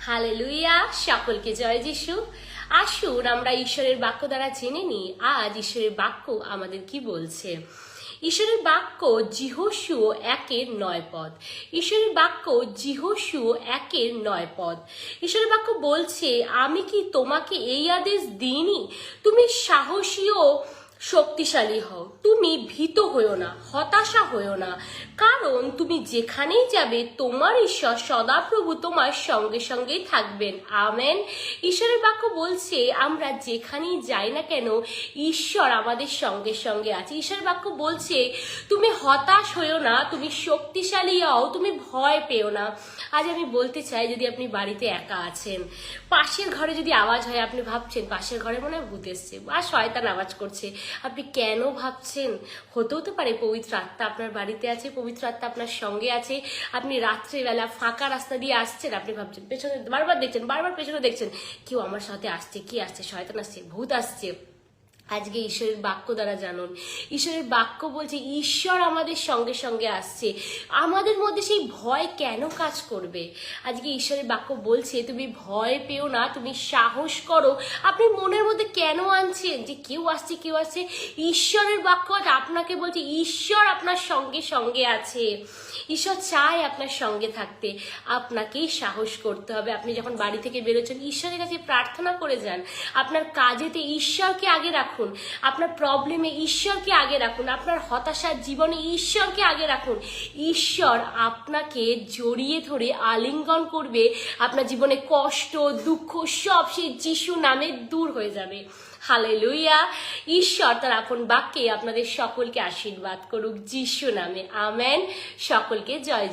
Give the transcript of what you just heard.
Hallelujah, সকলকে জয় যিশু। আসুন আমরা ঈশ্বরের বাক্য দ্বারা জেনে নিই আজ ঈশ্বরের বাক্য আমাদের কি বলছে। ঈশ্বরের বাক্য যিহোশুয় 1:9 ঈশ্বরের বাক্য যিহোশুয় 1:9 ঈশ্বরের বাক্য বলছে, আমি কি তোমাকে এই আদেশ দিইনি, তুমি সাহসী ও শক্তিশালী হও, তুমি ভীত হইও না, হতাশা হইও না, কারণ তুমি যেখানেই যাবে তোমার ঈশ্বর সদাপ্রভু তোমার সঙ্গে সঙ্গেই থাকবেন। আমেন। ঈশ্বরের বাক্য বলছে আমরা যেখানেই যাই না কেন ঈশ্বর আমাদের সঙ্গে সঙ্গে আছে। ঈশ্বরের বাক্য বলছে তুমি হতাশ হইও না, তুমি শক্তিশালী হও, তুমি ভয় পেও না। আজ আমি বলতে চাই, যদি আপনি বাড়িতে একা আছেন, পাশের ঘরে যদি আওয়াজ হয়, আপনি ভাবছেন পাশের ঘরে মনে হয় ভূত এসছে বা শয়তান আওয়াজ করছে, আপনি কেন ভাবছেন? হতেও তো পারে পবিত্র আত্মা আপনার বাড়িতে আছে, পবিত্র আত্মা আপনার সঙ্গে আছে। আপনি রাত্রেবেলা ফাঁকা রাস্তা দিয়ে আসছেন, আপনি ভাবছেন পেছনে বারবার দেখছেন, বারবার পেছনে দেখছেন, কেউ আমার সাথে আসছে, কি আসছে? শয়তান আসছে, ভূত আসছে। আজকে ঈশ্বরের বাক্য দ্বারা জানুন, ঈশ্বরের বাক্য বলছে ঈশ্বর আমাদের সঙ্গে সঙ্গে আসছে। আমাদের মধ্যে সেই ভয় কেন কাজ করবে? আজকে ঈশ্বরের বাক্য বলছে তুমি ভয় পেও না, তুমি সাহস করো। আপনি মনের মধ্যে কেন আনছেন যে কেউ আসছে কেউ আসছে? ঈশ্বরের বাক্য আপনাকে বলছে ঈশ্বর আপনার সঙ্গে সঙ্গে আছে। ঈশ্বর চায় আপনার সঙ্গে থাকতে, আপনাকেই সাহস করতে হবে। আপনি যখন বাড়ি থেকে বেরোচ্ছেন ঈশ্বরের কাছে প্রার্থনা করে যান। আপনার কাজেতে ঈশ্বরকে আগে রাখুন, আপনার প্রবলেমে ঈশ্বরকে আগে রাখুন, আপনার হতাশার জীবনে ঈশ্বরকে আগে রাখুন। ঈশ্বর আপনাকে জড়িয়ে ধরে আলিঙ্গন করবে, আপনার জীবনে কষ্ট দুঃখ সব সেই যিশু নামে দূর হয়ে যাবে। হালেলুয়া। ঈশ্বর তার আপন বাক্যে আপনাদের সকলকে আশীর্বাদ করুক যিশু নামে। আমেন। সকলকে জয়।